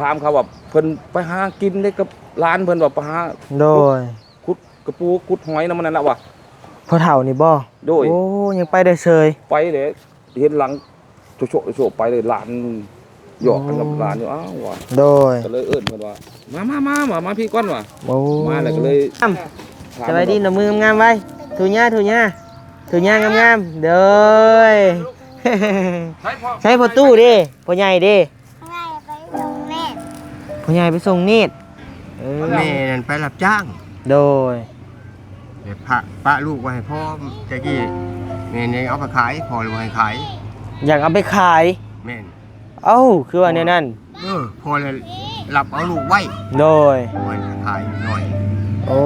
ถามเขาว่าเพิ่นไปหากินได้กับร้านเพิ่นว่าไปหาโดยขุดกระปูขุดหอยนำมันนั่นล่ะว่ะพ่อเฒ่านี่บ่โดยโอ้ยังไปได้เฉยไปเด้เห็นหลังโชะๆไปเลยหลานหยอกกันกับหลานอยู่อ้าวว่ะโดยก็เลยเอิ้นเพิ่นว่ามาพี่ก่อนว่ะโอ้มาแล้วก็เลย สบายดีหนมืองามไว้ถูหญ้างามๆเด้อใช้พ่อตู้ดิพ่อใหญ่ดิพ่อใหญ่ไปส่งเนตรแม่นั่นไปรับจ้าง โดยเดี๋ยวพระลูกไว้ให้พ่อตะกี้แม่นี่เอาไปขายพ่อเลยให้ขายอยากเอาไปขาย แม่นเอ้าคือว่าในนั้นพ่อเลยรับเอาลูกไว้โดยไว้ขายหน่อยโอ้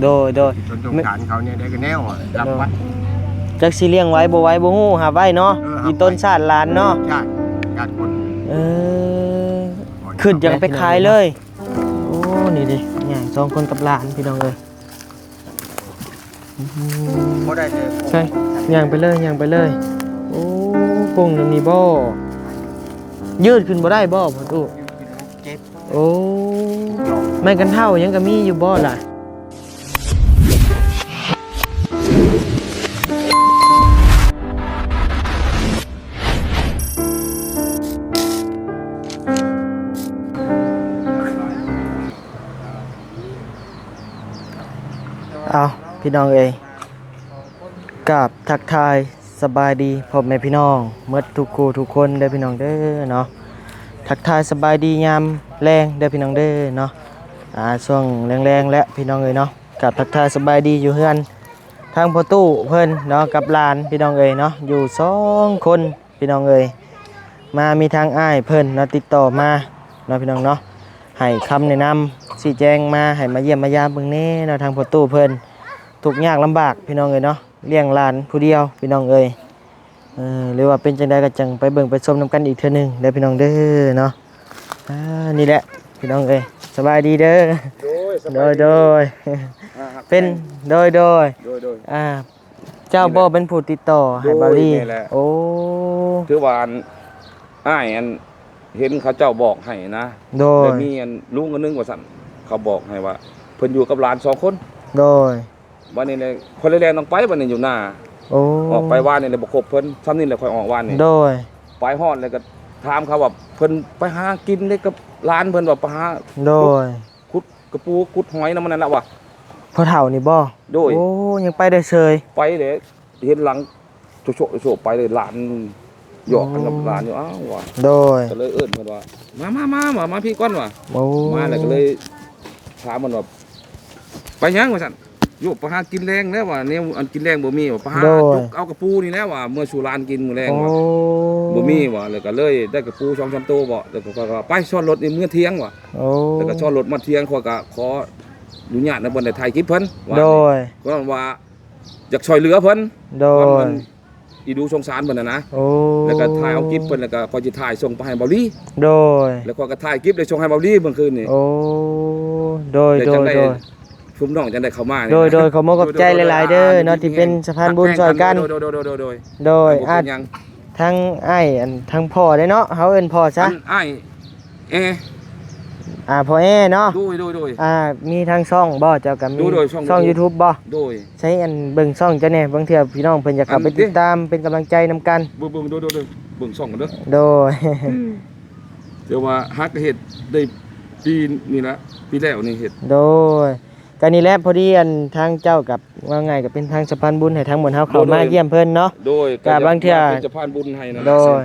โดยจนสงสารเขาเนี่ยได้กันแนวรับไว้จักสิเลี้ยงไว้บ่ฮู้หาไว้เนาะอีต้นชาติหลานเนาะญาติคนขึ้นจะไปขายเลยโอ้นี่ดิอย่าง2คนกับหลานพี่น้องเอ้ยบ่ได้เลยใช่ย่างไปเลยโอ้กงนี่บ่ยืดขึ้นบ่ได้บ่พ่อตู้เจ็บโอ้แม่กันเท่ายังก็มีอยู่บ่ล่ะเอาพี่น้องเอ้ยกับทักทายสบายดีพ่อแม่พี่น้องเมื่อทุกคู่ทุกคนเด้อพี่น้องเด้อเนาะทักทายสบายดียามแรงเด้อพี่น้องเด้อเนาะช่วงแรงๆและพี่น้องเอ้ยเนาะกับทักทายสบายดีอยู่เฮือนทางพ่อตู้เพิ่นเนาะกับหลานพี่น้องเอ้ยเนาะอยู่2คนพี่น้องเอ้ยมามีทางอ้ายเพิ่นเนาะติดต่อมาเนาะพี่น้องเนาะให้คำแนะนำชี้แจงมาให้มาเยี่ยมมายามเบิ่งแน่เนาะทางพ่อตู้เพิ่นทุกข์ยากลำบากพี่น้องเอ้ยเนาะเลี้ยงหลานผู้เดียวพี่น้องเอ้ยหรือว่าเป็นจังใดก็จังไปเบิ่งไปชมนำกันอีกเทื่อนึงเด้อพี่น้องเด้อเนาะนี่แหละพี่น้องเอ้ยสบายดีเด้อโดยเป็นโดยเจ้าบ่เป็นผู้ติดต่อให้บาลีโอ้ถือว่าอ้ายอันเห็นเขาเจ้าบอกให้นะโดยมีอันลุงอันนึงว่าซั่นเขาบอกให้ว่าเพิ่นอยู่กับหลาน2คนโดยวันนี้เนี่ยคนแรงต้องไปวันนี้อยู่หน้าออกไปว่านนี่เลยบ่ครบเพิ่นซ้ำนี่แหละค่อยออกว่านนี่โดยไปฮอดเลยก็ถามเขาว่าเพิ่นไปหากินได้กับร้านเพิ่นว่าไปหาโดยขุดกระปูขุดหอยนำมันนั่นล่ะว่ะพ่อเฒ่านี่บ่โดยโอ้ยังไปได้เฉยไปเด้เห็นหลังโชะไปเลยหลานหยอกกันกับหลานอยู่อ้าวว่ะโดยก็เลยเอิ้นเพิ่นว่ามาพี่ก่อนว่ะมาแล้วก็เลยถามมันว่าไปยังว่าซั่นอยู่ไปหากินแรงแล้วว่าเนี่ยอันกินแรงบ่มีว่าไปหาจุกเอากระปูนี่แล้วว่าเมื่อสู่ร้านกินมื้อแรงว่าบ่มีว่าแล้วก็เลยได้กระปู 2-3 ตัวบ่แล้วก็ไปซ้อนรถในมื้อเที่ยงว่ะแล้วก็ซ้อนรถมาเที่ยงข้อยก็ขออนุญาตในบ่ได้ถ่ายคลิปเพิ่นโดยก็ว่าอยากช่วยเหลือเพิ่นโดยอีดูสงสารเพิ่นน่ะนะแล้วก็ถ่ายเอาคลิปเพิ่นแล้วก็ขอสิถ่ายส่งไปให้เบาลี่โดยแล้วก็ถ่ายคลิปได้ส่งให้เบาลี่เมื่อคืนนี่โดยชุมน้องจังได้เข้ามาโดยขอมอบใจหลายๆเด้อเนาะที่เป็นสะพานบุญช่วยกันโดยทั้งอ้ายทั้งพ่อได้เนาะเฮาเอิ้นพ่อซะอ้ายพ่อเนาะโดยมีทางช่องบ่เจ้าก็มีช่อง YouTube บ่โดยใช้อันเบิ่งช่องเจ้าแน่บางเทื่อพี่น้องเพิ่นอยากเข้าไปติดตามเป็นกำลังใจนำกันเบิ่งโดยเบิ่งช่องกันเด้อโดยเดี๋ยวว่าฮักเฮ็ดได้ปีนี่ละปีแล้วนี่เฮ็ดโดยก็นี่แหละพอดีอันทางเจ้ากับว่าไงก็เป็นทางสะพานบุญให้ทั้งหมดเฮาเข้ามาเยี่ยมเพิ่นเนาะโดยก็บางเทื่อเป็นสะพานบุญให้นะโดย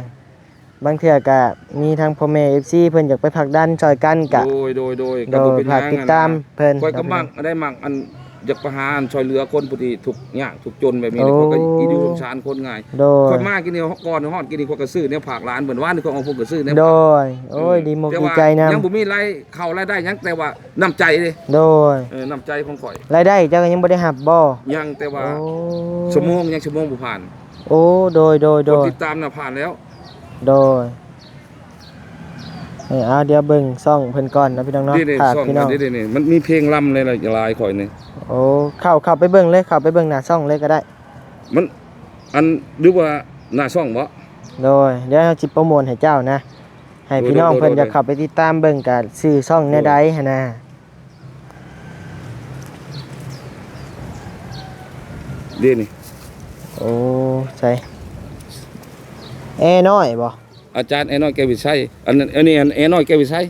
บางเทื่อก็มีทางพ่อแม่ FC เพิ่นอยากไปผลักดันช่วยกันก็โดยก็บ่เป็นหยังติดตามเพิ่นข้อยก็มักได้มักอันอยากไปหาช่วยเหลือคนผู้ที่ทุกข์ยากทุกจนแบบนี้ข้อยก็อีดูสงสารคนง่ายข้อยมากินนี่ก่อนฮอดกินนี่ข้อยก็ซื้อแนวฝากร้านเพิ่นว่านี่ข้อยเอาพวกก็ซื้อแนวโดยโอ้ยดีมกดีใจนำยังบ่มีรายเข้ารายได้หยังแต่ว่าน้ำใจเด้โดยน้ำใจของข้อยรายได้เจ้าก็ยังบ่ได้รับบ่ยังแต่ว่าชั่วโมงบ่ผ่านโอ้โดยคนติดตามน่ะผ่านแล้วโดยเดี๋ยวเบิ่งซ่องเพิ่นก่อนนะพี่น้องเนาะพี่น้องนี่มันมีเพลงล่ำเลยล่ะหลายข่อยนี่โอ้เข้าไปเบิ่งเลยเข้าไปเบิ่งหน้าซ่องเลยก็ได้มันอันหรือว่าหน้าซ่องบ่โดยเดี๋ยวเฮาสิโปรโมทให้เจ้านะ ให้พี่น้องเพิ่นจะเข้าไปติดตามเบิ่งก็ชื่อช่องแนวใดหั่นน่ะ เดี๋ยวนี่ โอ้ใช่น้อยบ่ อาจารย์ไอ้น้อยแก้ววิชัยอันนี้ไอ้น้อยแก้ววิชัย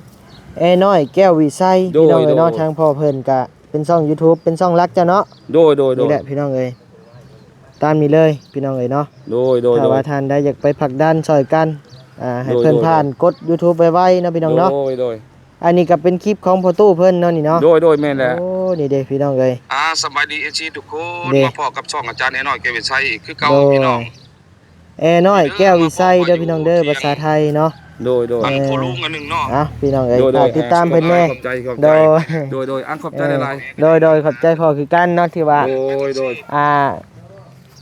น้อยแก้ววิไส โดย พี่น้องเอ้ยเนาะ โดย ทางพ่อเพิ่นก็เป็นช่อง YouTube เป็นช่องรักจ้ะเนาะ โดยนี่แหละพี่น้องเอ้ยตามนี้เลยพี่น้องเอ้ยเนาะ โดย ถ้าว่าท่านใดอยากไปผลักดันช่วยกันให้เพิ่นผ่านกด YouTube ไว้ๆเนาะพี่น้องเนาะ โดย อันนี้ก็เป็นคลิปของพ่อตู้เพิ่นเนาะนี่เนาะ โดยแม่นแหละ โอ้นี่เด้พี่น้องเอ้ย สบายดีเอทุกคน เด้ มาพอกับช่องอาจารย์ไอ้น้อยแก้ววิชัยคือเก่า โดย พี่น้อง น้อยแก้ววิไสเด้อพี่น้องเด้อภาษาไทยเนาะ โดยอันโคลุงอันหนึงเนาะ พี่น้องเอ้ย โดย ฝากติดตามเพิ่นแน่ ขอบใจ โดย โดยอันขอบใจหลาย โดยขอบใจพ่อคือกันเนาะที่ว่า ๆโดย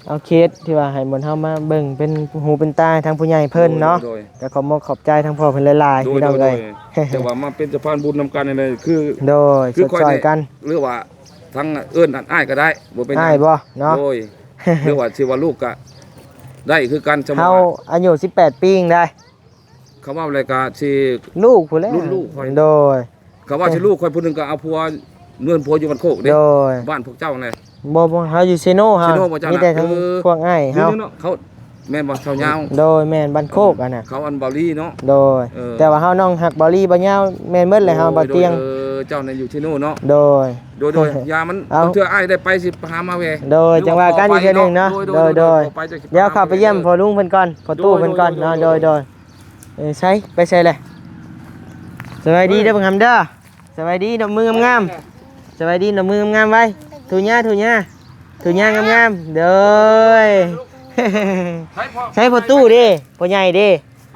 เอาเคสที่ว่าให้หมนเฮามาเบิ่งเป็นหูเป็นตาทางผู้ใหญ่เพิ่นเนาะ โดย ก็ขอบใจทางพ่อเพิ่นหลายๆพี่น้อง โด เอ้ ย ย แต่ว่ามาเป็นสะพานบุญนำกันอะไรคือ โดย คือ ช่วยกัน หรือว่าทั้งเอิ้นอันอ้ายก็ได้บ่เป็นหยัง ง่ายบ่เนาะ โดยหรือว่าสิว่าลูกก็ได้คือกันสมมุ เฮา ติว่า อายุ18ปีเองได้ เขาว่าอะไรก็สิ ลูกผู้แล ลูกข่อย โดย เขาว่าสิลูกข่อยผู้หนึงก็เอาผัวเงินผัวอยู่บ้านโคกเด้ โดย บ้านพวกเจ้าไง บ่เฮาอยู่เซโนเฮา เซโนบ่จ้ะ มีแต่ทั้ง คือ พวกอ้ายเฮา เนาะเขาแม่นบ่ชาวยาว โดยแม่นบ้านโคกอันน่ะ เขาอันเบาลี่เนาะ โดย แต่ว่าเฮาน้องหักบอลี่บ่ยาวแม่นเบิดเลยเฮาบ่เตียง เจ้าในอยู่ที่โน่นเนาะ โดย โดยยามัน เอา เทื่ออ้ายได้ไปสิหามาแว โดยจังว่ากันอีกเทื่อหนึงเนาะโดยเดี๋ยวเข้าไปเยี่ยมพ่อลุงเพิ่นก่อนพ่อตู้เพิ่นก่อนเนาะโดยใช้ไปใช้เลยสวัสดีเด้อบังคำเด้อสวัสดีดอกมืองามๆสวัสดีดอกมืองามๆไว้ถูหญ้างามๆเด้อใช้พ่อตู้ดิพ่อใหญ่ดิ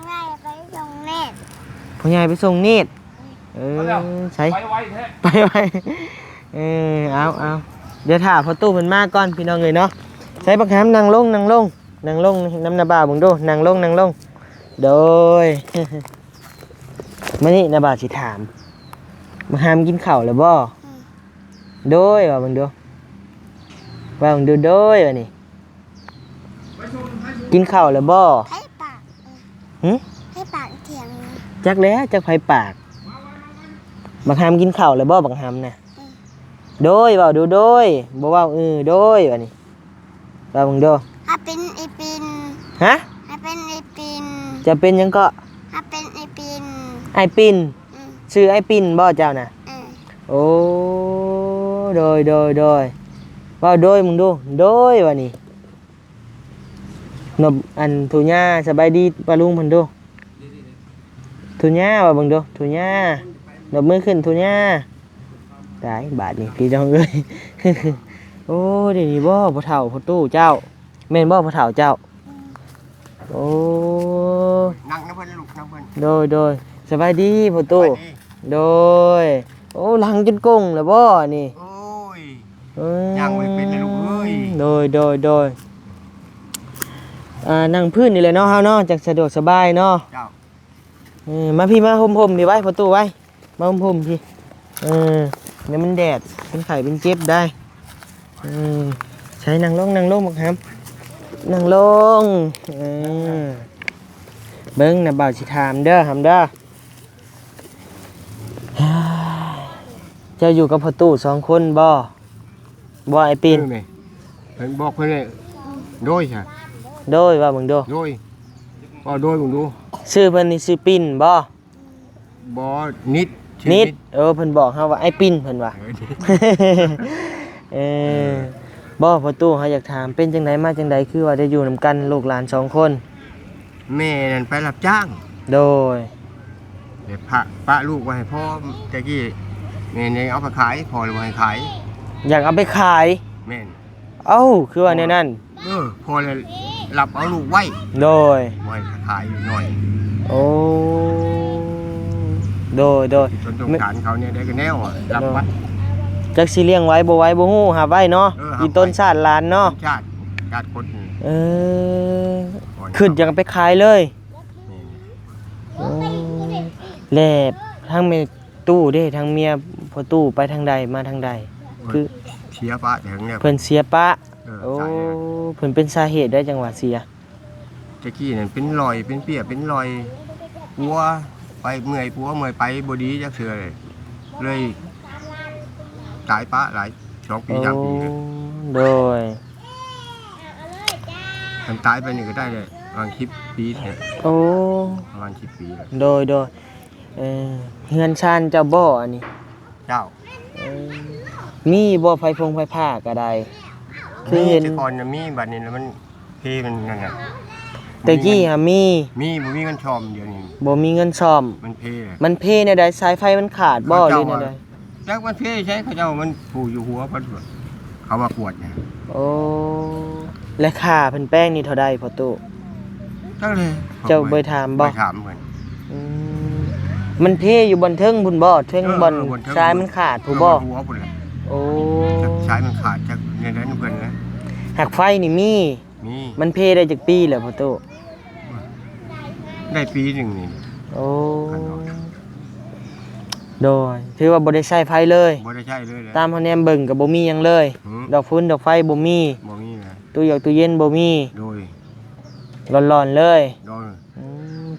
ง่ายไปส่งเน็ต พ่อใหญ่ไปส่งนิดใช้ ไปไวแท้ ไปไว้เอาเดี๋ยวถ่าพ่อตู้เพิ่นมาก่อนพี่น้องเลยเนาะใช้บักหามนั่งลงน้ำหน้าบ่าวเบิ่งดูนั่งลงโดย มานี่หน้าบ่าวสิถามบักหามกินข้าวแล้วบ่โดยว่าเบิ่งดูโดยว่านี่กินข้าวแล้วบ่ ให้ปาก หึ ให้ปากเถียง จักแล้วจักไผปากบักหามกินข้าวแล้วบ่บักหามน่ะโดยเว้าดูโดยบ่เว้าโดยว่านี่ว่าเบิ่งดู ถ้าเป็นไอปิน ฮะ ถ้าเป็นไอปิน จะเป็นหยังก็ ถ้าเป็นไอปิน ไอปิน อืม ชื่อไอปินบ่เจ้าน่ะ อืม โอ้โดยว่าโดยมึงดูโดยว่านี่นบอันทุญ่าสบายดีปะลุงเพิ่นดูทุญ่าว่าเบิ่งดูทุญ่านบมือขึ้นทุญ่าตายบาดนี่พี่น้องเอ้ย โอ้เดี๋ยวนี้บ่พ่อเฒ่าพ่อตู้เจ้าแม่นบ่พ่อเฒ่าเจ้าโอ้ นั่งนะเพิ่นลูกนั่งเพิ่น โดยสบายดีพ่อตู้ ไปดิ โดยโอ้หลังจนกงแล้วบ่นี่ โอ้ย อืม ยังไม่เป็นเลยลูกเอ้ย โดยนั่งพื้นนี่เลยเนาะเฮาเนาะจักสะดวกสบายเนาะ เจ้า มาพี่มาห่มๆนี่ไว้ประตูไว้มาห่มๆพี่เดี๋ยวมันแดดเป็นไข้เป็นเจ็บได้ใช้นั่งลงบักครับนั่งลงเบิ่งน่ะบ่าวสิถามเด้อหำเด้อ เจะอยู่กับพ่อตู้2คนบ่ไอ้ปีน เพิ่นบอกเพิ่นเลยโดยค่ะ โดยว่ามึงดู โดยก็โดยมึงดู ชื่อเพิ่นนี่ชื่อปิ่นบ่ บ่นิดชื่อ นิดเพิ่นบอกเฮาว่าไอ้ปิ่นเพิ่นว่า บ่พ่อตู้เฮาอยากถามเป็นจังไดมาจังไดคือว่าได้อยู่นํกันลูกหลาน2คน แม่นั่นไปรับจ้าง โดย เดี๋ยวปะลูกไว้ให้พ่อตะกี้แม่นี่เอาไปขายพ่อเลยบ่ให้ขาย อยากเอาไปขาย แม่น เอ้าคือว่าแนวนั้น พ่อเลยรับเอาลูกไว้ โดย บ่ให้ขายหน่อย โอ้โดย จนต้องการเขาเนี่ยได้ก็แนวอะรับไว้ จักสิเลี้ยงไว้บ่ไว้บ่ฮู้หาไว้เนาะ หาไว้ อีต้นชาติหลานเนาะ ชาติคนนี่ ขึ้นอยากไปขายเลย นี่ แหลบทั้งเมียตู้เด้ทั้งเมียพอตู้ไปทางใดมาทางใดคือ เชียร์ปะถึงเนี่ย เพิ่นเสียปะโอ้ สาเหตุ เพิ่นเป็นสาเหตุได้จังหวะเสีย ตะกี้นั่นเป็นรอยเป็นเปียเป็นรอยวัว ไปเมื่อยปัวเมื่อยไปบ่ดีจักเทื่อเลยตายปะหลาย2 ปี3 ปีเลย โดย มันตายไปนี่ก็ได้เลยประมาณ10 ปีเนี่ย โอ้ ประมาณ10 ปีเลย โดยเฮือนชานเจ้าบ่อันนี้ เจ้า เออมีบ่ไฟฟงไฟผ้าก็ได้คือเห็น แต่ก่อนน่ะมีบัดนี้แล้วมันเพมันนั่นน่ะ แต่กี้หามี บ่มีเงินชอมเดี๋ยวนี้ บ่มีเงินซ่อม มันเพเลย มันเพในใดสายไฟมันขาดบ่หรือในใด จักมันเพใช้เขาเจ้ามันผูกอยู่หัวเพิ่นเขามากวดเนี่ย โอ้และค่าเพิ่นแป้งนี่เท่าใดพ่อตู้ จักเลย เจ้าบ่ถามบ่ ถามเพิ่น อืมมันเพอยู่บนเทิงพุ่นบ่เทิงบนสายมันขาดผู้บ่ หัวพุ่นเลย โอ้ จักใช้มันขาดจักในนั้นเพิ่นนะ หักไฟนี่มี มี มันเพได้จักปีแล้วพ่อตู้ ได้ปีหนึงนี่ โอ้โดยถือว่าบ่ได้ใช้ไฟเลย บ่ได้ใช้เลยแหละ ตามเฮาแนมเบิ่งก็บ่มีหยังเลย หือ ดอกฟุ้นดอกไฟบ่มี บ่มีนะ ตู้หยอกตู้เย็นบ่มี โดย ร้อนๆเลย โดย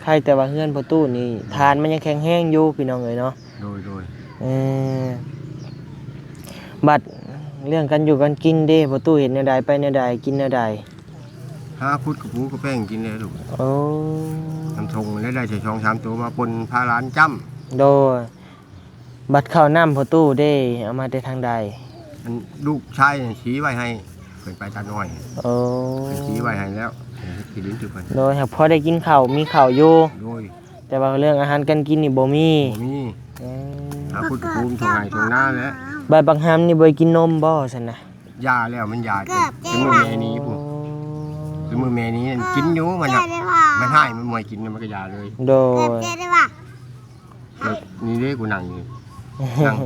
ใครแต่ว่าเฮือนพ่อตู้นี่ทานมันยังแข็งแรงอยู่พี่น้องเอ้ยเนาะ โดย เออบัดเรื่องกันอยู่กันกินเด้พ่อตู้เห็นแนวใดไปแนวใดกินแนวใด ถ้าพุดกับปูกับแป้งกินเลยลูก โอ้ น้ำทงได้ใส่ช่อง3 ตัวมาปนพาร้านจ้ำ โดยบัดข้าวน้ำพ่อตู้เด้เอามาแต่ทางใด อันลูกชายเนี่ยชี้ไว้ให้เพิ่นไปตาน้อย โอ้ เพิ่นชี้ไว้ให้แล้วสิลิ้นถือเพิ่น โดยหากพอได้กินข้าวมีข้าวอยู่ โดย แต่ว่าเรื่องอาหารการกินนี่บ่มี บ่มี เออ ถ้าพุดกับปูมันทงไห้ทงหน้าแล้ว บัดบางหามนี่บ่ได้กินนมบ่ซั่นน่ะ ยาแล้วมันยาเป็นมือแม่นี้พุ่นเป็นมือแม่นี้กินอยู่มัน เจ๊ น่ะ ได้ป่ะ มันให้มันมวยกินมันก็ยาเลย โดย เจ๊ได้ป่ะ แล้วนี่เด้กูนั่งอยู่นั่ง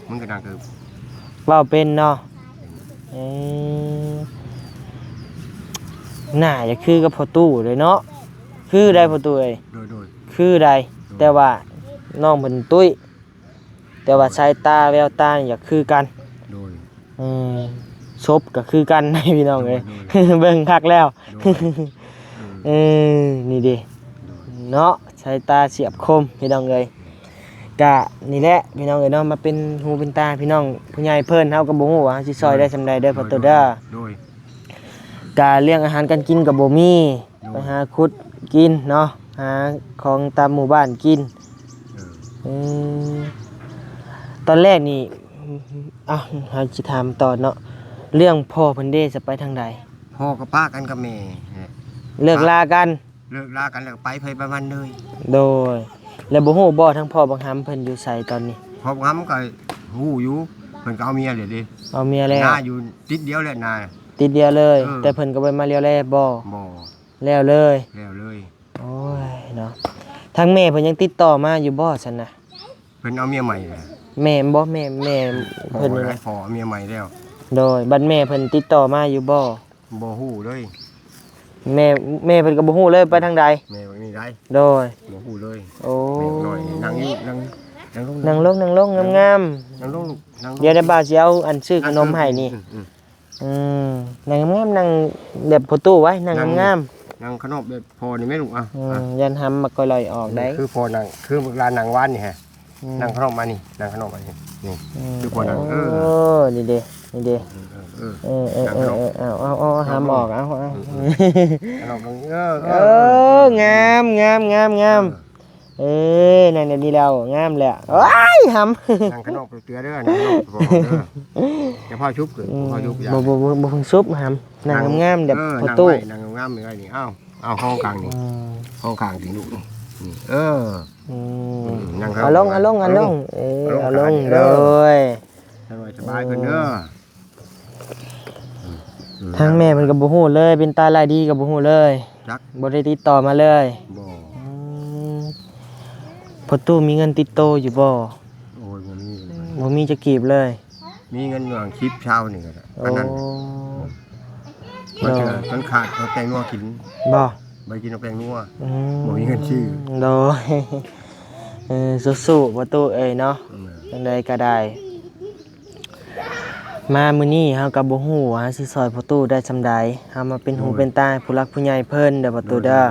มึงก็นั่งคือ เว้าเป็นเนาะเออน่าจะคือกับพ่อตู้เลยเนาะคือได้พ่อตู้เอ้ย โดย คือได้แต่ว่าน้องเพิ่นตุ้ยแต่ว่าสายตาแววตานี่อยากคือกัน โดย เออศพก็คือกัน พี่น้องเอ้ย เบิ่งคักแล้ว เออนี่ดิเนาะสายตาเฉียบคมพี่น้องเอ้ยกะนี่แหละพี่น้องเอ้ยเนาะมาเป็นหูเป็นตาพี่น้องผู้ใหญ่เพิ่นเฮาก็บ่ฮู้ว่าเฮาสิซอยได้ซำใดเด้อพ่อตู้เด้อ โดย กะเลี้ยงอาหารการกินก็บ่มีไปหาขุดกินเนาะหาของตามหมู่บ้านกิน เออ ตอนแรกนี่เอ้าเฮาสิถามต่อเนาะเรื่องพ่อเพิ่นเด้จะไปทางใด พ่อกับป้ากันกับแม่ เลิกลากัน เลิกลากันแล้วก็ไปเผยประมาณเลย โดย แล้วบ่ฮู้บ่ทั้งพ่อบังหำเพิ่นอยู่ไสตอนนี้ พอง้ำก็หู้อยู่เพิ่นก็เอาเมียเลยดิ เอาเมียแล้ว หน้าอยู่ติดเดียวแหละนา ติดเดียวเลย เออ แต่เพิ่นก็บ่มาเลียวแลบ่ บ่ แล้วเลย แล้วเลย โอ้ยเนาะทางแม่เพิ่นยังติดต่อมาอยู่บ่ซั่นน่ะ เพิ่นเอาเมียใหม่เลย แม่บ่แม่ พอ เพิ่นนี่ ได้ นะ พอเอาเมียใหม่แล้ว โดยบัดแม่เพิ่นติดต่อมาอยู่บ่ บ่ฮู้เลย แม่เพิ่นก็บ่ฮู้เลยไปทางใด แม่ว่ามีได้ โดย บ่ฮู้เลย โอ้ แม่น้อยนั่งอยู่นั่งลง นั่งลงงาม นั่งลงนั่งล ๆ ง เดี๋ยวได้บ่าวสิเอาอันซื้อขนมให้นี่ อืม นั่งงามๆนั่งแบบพ่อตู้ไว้นั่งงาม นั่งขนมแบบพอนี่แม่ลูกอ่ะ ยันหำมาก็ลอยออกได้ คือพอนั่งคือเวลานั่งว่านนี่ฮะ อืม นั่งขนมมานี่นั่งขนมมานี่นี่ คือพอนั่ง โอ้นี่เด้นี่เด้ เออ เอาหำออกเอา ขนมตรงนี้งามเอ้ยนั่นน่ะดีแล้วงามแล้วโอ้ยหำ นั่งขนมเตือเด้อนั่งขนมพอเด้ออย่าพ่อชุบเลยพ่อชุบอย่า บ่เพิ่งซุปหำนั่งงามๆแบบพอ นั่ง ตู้ ไว้นั่งงามๆเลยนี่เอาห้องกลางนี่ห้องกลางสิลูกนี่นั่ง เอาลงเอาลงเอาลงเลย สบายขึ้นเด้อ ทางแม่มันก็บ่ฮู้เลยเป็นตาลายดีก็บ่ฮู้เลย จัก บ่ได้ติดต่อมาเลย บ่ พอตู้มีเงินติดโตอยู่บ่ โอ้ยมันมี บ่มีจะกีบเลย มีเงินหน่วงคลิปเช้านี่ก็ได้ โอ้ อันนั้นมันจะมันขาดเอาแป้งนัวกิน บ่ ไปกินเอาแป้งนัว อื บ่มีเงินซื้อ โดยสู้ๆพอตู้เอ้ยเนาะจังใดก็ได้ มามื้อนี้เฮาก็บ่ฮู้ว่าสิซอยพอตู้ได้ซำใดเฮามาเป็นหูเป็นตาให้ผู้หลักผู้ใหญ่เพิ่นเด้อพอตู้เด้อ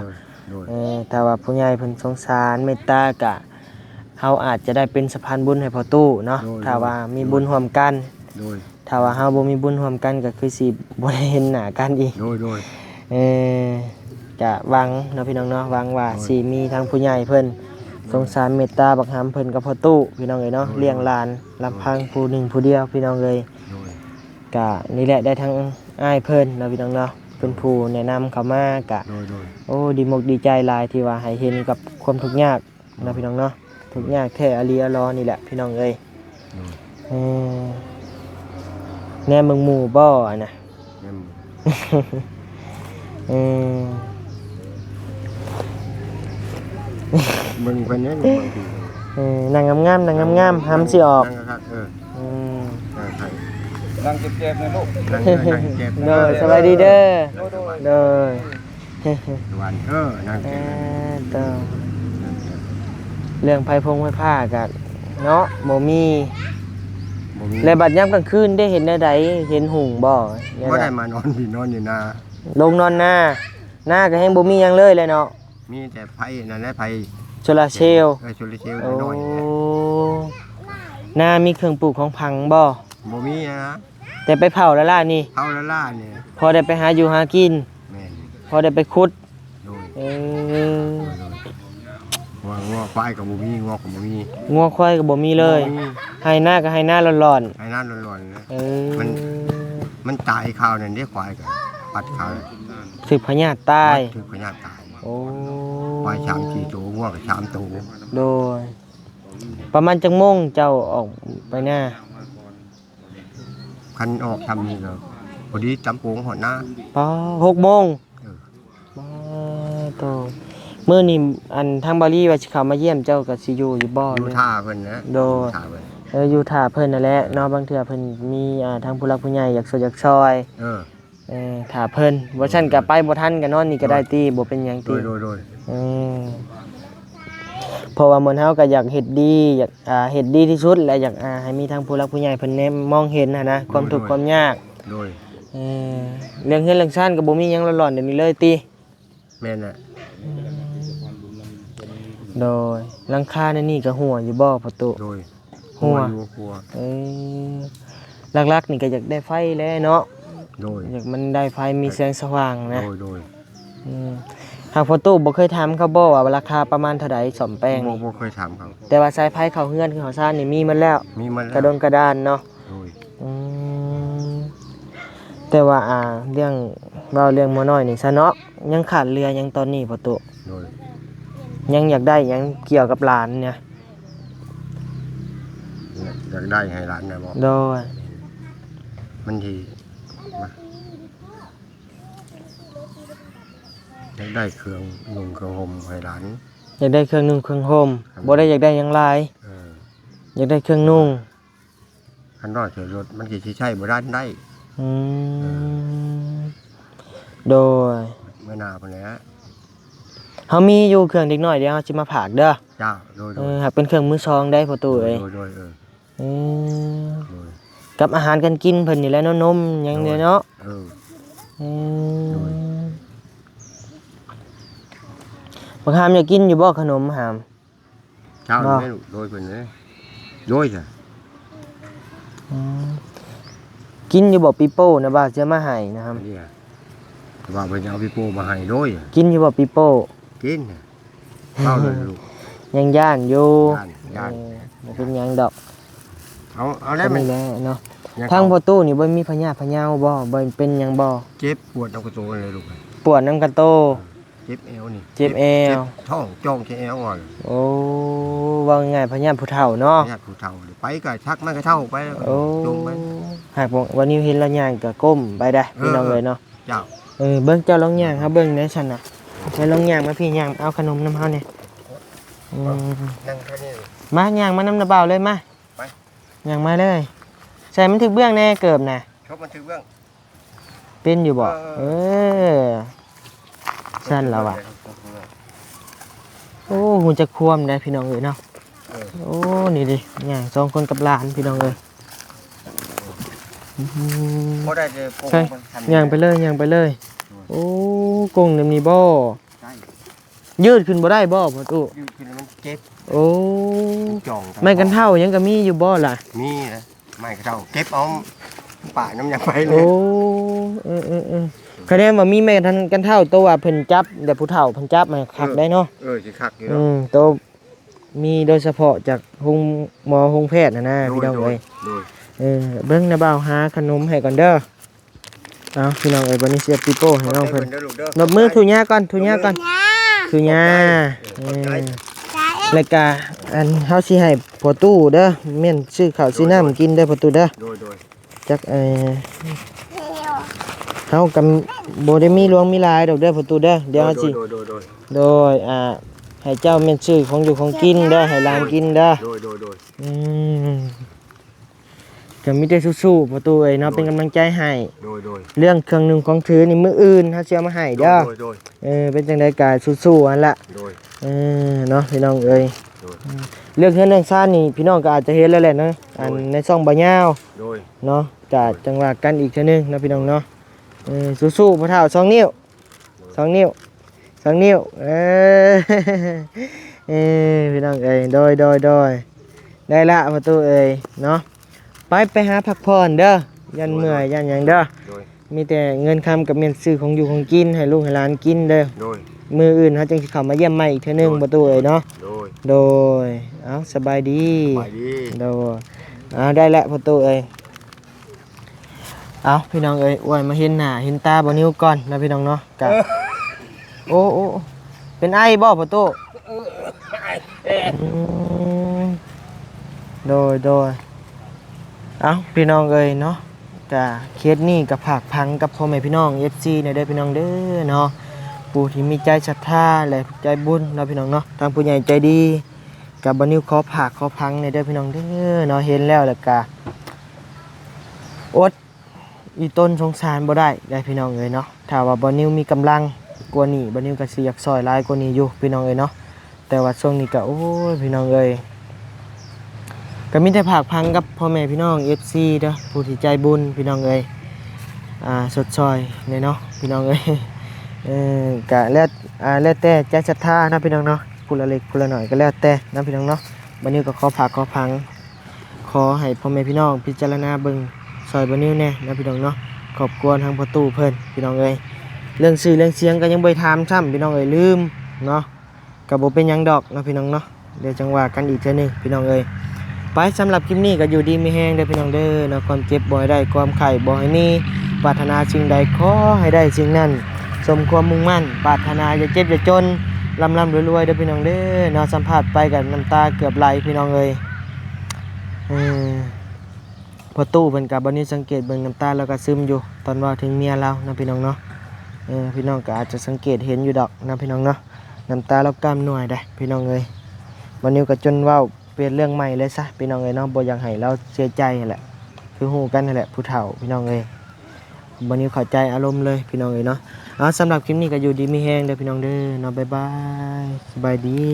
โดย ถ้าว่าผู้ใหญ่เพิ่นสงสารเมตตาก็ เฮาอาจจะได้เป็นสะพานบุญให้พ่อตู้เนาะถ้าว่ามีบุญร่วมกัน โดย ถ้าว่าเฮาบ่มีบุญร่วมกันก็คือสิบ่ได้เห็นหน้ากันอีก โดย จะหวังเนาะพี่น้องเนาะหวังว่าสิมีทางผู้ใหญ่เพิ่นสงสารเมตตาบักหำเพิ่นกับพ่อตู้พี่น้องเอ้ยเนาะเลี้ยงหลานลำพังผู้หนึ่งผู้เดียวพี่น้องเอ้ย โดย ก็นี่แหละได้ทั้งอ้ายเพิ่นเนาะพี่น้องเนาะเป็นผู้แนะนำเข้ามากะ โดย โอ้ดีมกดีใจหลายที่ว่าให้เห็นกับความทุกข์ยากเนาะพี่น้องเนาะทุกข์ยากแท้อลีอลอนี่แหละพี่น้องเอ้ยเออแน่มึงหมู่บ่อะนะ เออ มึงเป็นยังบางที นางงามๆนางงามๆห้ามสิออก นั่งครับอืม นั่งไทย นั่งเจ็บๆนะลูก นั่งเจ็บ โดยสบายดีเด้อโดย วันนั่งเจ็บ ต่อเรื่องไผพงไผผ้ากันเนาะบ่มีและบัดยามกลางคืนได้เห็นใดเห็นหุ่งบ่ ก็ได้มานอนพี่นอนอยู่นา ลงนอนหน้าก็แฮงบ่มีหยังเลยเนาะ มีแต่ไผ่นั่นแหละไผ่ โซลาร์เซลล์ โซลาร์เซลล์ โอ้ น้อย หน้ามีเครื่องปลูกของพังบ่ บ่มีนะ แต่ไปเผาแล้วล่ะนี่ เท่าละล่าเนี่ย พอได้ไปหาอยู่หากิน แม่น พอได้ไปขุด โดย เออ ว่างัวควายกับบ่มีงัวกับบ่มี งัวควายก็บ่มีเลยให้หน้าก็ให้หน้าร้อน ไอ้นั่นร้อนๆนะ ๆเออ มันตายข้าวนั่นเด้ควายก็ปัดข้าว ถึกพญาติตาย ถือพญาตาย โอ้ ควายชาม4ตัวงัวก็ชามตัว โดย ประมาณจังโมงเจ้าออกไปหน้า คันออกทำนี่ก็พอดีจำโปงหอดหน้า ป้า6 โมง เออ ป้าโตมื้อนี้อันทางบาลีว่าสิเข้ามาเยี่ยมเจ้าก็สิอยู่อยู่บ่ อยู่ เลย ท่าเพิ่นนะ โดย ท่าเพิ่น อยู่ท่าเพิ่นนั่นแหละเนาะบางเทื่อเพิ่นมีทางผู้หลักผู้ใหญ่อยากช่วยอยากซอย เออ ท่าเพิ่นบ่ซั่นก็ไปบ่ทันก็นอนนี่ก็ได้ติบ่เป็นหยัง โด ติ ยโดย อืมเพราะว่าหมื้อเฮาก็อยากเฮ็ดดีอยากเฮ็ดดีที่สุดและอยากให้มีทางผู้หลักผู้ใหญ่เพิ่นแนมมองเห็นนะความทุกข์ความยาก โดย เรื่องเฮือนเรื่องซ่านก็บ่มีหยังร้อนๆเดี๋ยวนี้เลยติ แม่นน่ะ โดยหลังคาในนี่ก็หัวอยู่บ่ประตู โดย หัว อยู่ครัว หลักๆนี่ก็อยากได้ไฟแหล้วเนาะ โดย อยากมันได้ไฟมีแสงสว่างนะ โดย หากประตูบ่เคยถามเขาบ่ว่าราคาประมาณเท่าใดซ่อมแปลงนี่ บ่เคยถามเขา แต่ว่าสายไฟเข้าเฮือนคือเขาซ่านนี่มีมันแล้ว มีมัน กระดนกระดานเนาะ โดย แต่ว่าเรื่องเรื่องหม้อน้อยนี่ซะเนาะยังขาดเรือยังตอนนี้ประตู โดย ยังอยากได้ยังเกี่ยวกับหลานเนี่ย อยากได้ให้หลานนะบ่ โดย มันทีอยากได้เครื่องนุ่งเครื่องห่มให้หลาน อยากได้เครื่องนุ่งเครื่องห่มบ่ได้อยากได้หยังหลาย เออ อยากได้เครื่องนุ่ง คันน้อยเถือรถมันสิใช้บ่ได้ โดย เมื่อหน้าพุ่นแหละ เฮามีอยู่เครื่องเด็กน้อยเดี๋ยวเฮาสิมาผากเด้อ จ้าโดย หากเป็นเครื่องมือสองได้ประตูเอ้ย โดย โดย กับอาหารการกินเพิ่นนี่แหละเนาะนมหยังเนี่ยเนาะ เออ โดย บักหามอยากกินอยู่บ่ขนมหาม เจ้า บ่ แม่ลูกโดยเพิ่นเด้โดยจ้ะ กินอยู่บ่ปีโป้นะบ่าวจะมาให้นะครับ นี่อะว่าเพิ่นจะเอาพี่โป้มาให้โดย กินอยู่บ่ปีโป้ กินเข้าเลยลูก ยังย่านอยู่ ย่าน บ่เป็นหยังดอก เอาแล้วมัน นี่แหละเนาะทางประตูนี่บ่มีพญาพะเยาบ่เป็นหยังบ่ เจ็บปวดเอากระโจนเลยลูก ปวดน้ำกระโต เจ็บเอวนี่ เจ็บเอว ท้องจ้องที่เอวก่อน โอ้ว่าง่ายพญาผู้เฒ่าเนาะ ญาติผู้เฒ่าไปก็ชักมันก็เท่าไปแล้วก็ โอ้ จงไป หากวันนี้เห็นแล้วย่างก็ก้มไปได้พี่น้องเลยเนาะ เจ้า เบิ่งเจ้าลองย่างครับเบิ่งแหน่ซั่นน่ะไปลองย่างมาพี่ย่างเอาขนมน้ำเฮาเนี่ย นั่งแค่นี้ มาย่างมาน้ำน้ำเบาเลยมา ไป ย่างมาเลยใส่มันถึกเบื้องแน่เกิบน่ะ ชกมันถือเบื้อง เป็นอยู่บ่ซั่นแล้วว่ะโอ้หูจะควมได้พี่น้องเอ้ยเนาะโอ้นี่ดิย่าง2คนกับหลานพี่น้องเอ้ย บ่ได้จะโกง ใช่ มันทำ ย่างไปเลยย่างไปเลยโอ้กงน้ำนี่บ่ ใช่ ยืดขึ้นบ่ได้บ่พ่อตู้ ยืดขึ้นแล้วมันเจ็บ โอ้ ม จอง ไม้กันเท่ายังก็มีอยู่บ่ล่ะ มีนะไม่กระเท่าเก็บเอาป่าน้ำยางไปเล โอ้ ย คะแนนว่ามีไม้กันเท่าตัวว่าเพิ่นจับแต่ผู้เฒ่าเพิ่นจับมาคักได้เนาะ สิคักอยู่ ตัวมีโดยเฉพาะจากหมอโรงแพทย์นะพี่น้องเอ้ย โดย เบิ่งนะบ่าวหาขนมให้ก่อนเด้อเอาพี่น้องเอ้ยบัดนี้เสียปิโป้ให้น้องเพิ่นนบมือถูหญ้าก่อนถูหญ้าก่อน ย่า ถูหญ้า จ้าเอ๊ะ แล้วก็อันเฮาสิให้พ่อตู้เด้อแม่นซื้อข้าวซื้อน้ำกินเด้อพ่อตู้เด้อ โดย จักเดี๋ยว เฮากับบ่ได้มีหลวงมีหลายดอกเด้อพ่อตู้เด้อเดี๋ยวเฮาสิ โดยให้เจ้าแม่นซื้อของอยู่ของกินเด้อให้หลานกินเด้อ โดย อืมก็มีแต่สู้ๆประตูเอ้ยเนาะเป็นกำลังใจให้ โดย เรื่องเครื่องหนึ่งของถือนี่มื้ออื่นเฮาสิเอามาให้เด้อเป็นจังได๋ก็สู้ๆอันละ โดย เนาะพี่น้องเอ้ย โดย เรื่องเฮือนเรื่องซ่านนี่พี่น้องก็อาจจะเห็นแล้วแหละเนาะอันในช่องบ่ยาว โดย เนาะจะจังว่ากันอีกเทื่อนึงเนาะพี่น้องเนาะสู้ๆพ่อเฒ่า2นิ้ว2นิ้ว2นิ้วพี่น้องเอ้ยโดยได้ละประตูเอ้ยเนาะไปหาพักผ่อนเด้อยันเมื่อยยันหยังเด้อ โดย มีแต่เงินคำกับเงินซื้อของอยู่ของกินให้ลูกให้หลานกินเด้อ โดย มืออื่นเขาจึงสิเข้ามาเยี่ยมใหม่อีกเทื่อนึงประตูเอ้ยเนาะ โดยเอาสบายดี ไปดี โดยได้แล้วประตูเอ้ยเอาพี่น้องเอ้ยอ้วยมาเห็นหน้าเห็นตาบ่นิ้วก่อนนะพี่น้องเนาะกะโอ้เป็นไอ้บ่ประตูโดยเอาพี่น้องเอ้ยเนาะกะเคสนี้กับผากพังกับพ่อแม่พี่น้อง FC เนี่ยได้อพี่น้องเด้อเนาะผู้ที่มีใจศรัทธาและใจบุญเนาะพี่น้องเนาะทางผู้ใหญ่ใจดีกับบ่นิ้วขอผากขอพังเนี่ยได้อพี่น้องเด้อเนาะเห็นแล้วกะอดอีต้นสงสารบ่ได้พี่น้องเอ้ยเนาะถ้าว่าบ่นิ้วมีกำลังกว่านี้บ่นิ้วก็สิอยากซอยหลายกว่านี้อยู่พี่น้องเอ้ยเนาะแต่ว่าช่วงนี้ก็โอ้ยพี่น้องเอ้ยก็มีแต่ผากพังกับพ่อแม่พี่น้อง FC เด้อผู้ที่ใจบุญพี่น้องเอ้ยสดซอยเนี่ยเนาะพี่น้องเอ้ยก็แล้วแต่ใจศรัทธานะพี่น้องเนาะผู้ละเล็กผู้ละน้อยก็แล้วแต่นะพี่น้องเนาะบ่นิ้วก็ขอผากขอพังขอให้พ่อแม่พี่น้องพิจารณาเบิ่งซอยบ่นิ้วแน่นะพี่น้องเนาะขอบคุณทางประตูเพิ่นพี่น้องเอ้ยเรื่องชื่อเรื่องเสียงก็ยังบ่ได้ถามซ้ำพี่น้องเอ้ยลืมเนาะก็บ่เป็นหยังดอกนะพี่น้องเนาะเดี๋ยวจังว่ากันอีกเทื่อนึงพี่น้องเอ้ยไปสำหรับคลิปนี้ก็อยู่ดีมีแฮงเด้อพี่น้องเด้อเนาะความเจ็บบ่ให้ได้ความไข้บ่ให้มีปรารถนาสิ่งใดขอให้ได้สิ่งนั้นสมความมุ่งมั่นปรารถนาอย่าเจ็บอย่าจนร่ำรวยๆเด้อพี่น้องเด้อเนาะสัมภาษณ์ไปกับน้ำตาเกือบไหลพี่น้องเอ้ยพอตู้เพิ่นก็บ่นี้สังเกตเบิ่งน้ำตาแล้วก็ซึมอยู่ตอนว่าถึงเมียเรานะพี่น้องเนาะพี่น้องก็อาจจะสังเกตเห็นอยู่ดอกนะพี่น้องเนาะน้ำตาเรากล้ามหน่วยได้พี่น้องเอ้ยวันนี้ก็จนเว้าเปลี่ยนเรื่องใหม่เลยซะพี่น้องเอ้ยเนาะบ่อยากให้เราเสียใจนั่นแหละคือฮู้กันนั่นแหละผู้เฒ่าพี่น้องเอ้ยวันนี้เข้าใจอารมณ์เลยพี่น้องเอ้ยเนาะสำหรับคลิปนี้ก็อยู่ดีมีแฮงเด้อพี่น้องเด้อเนาะบ๊ายบายสบายดี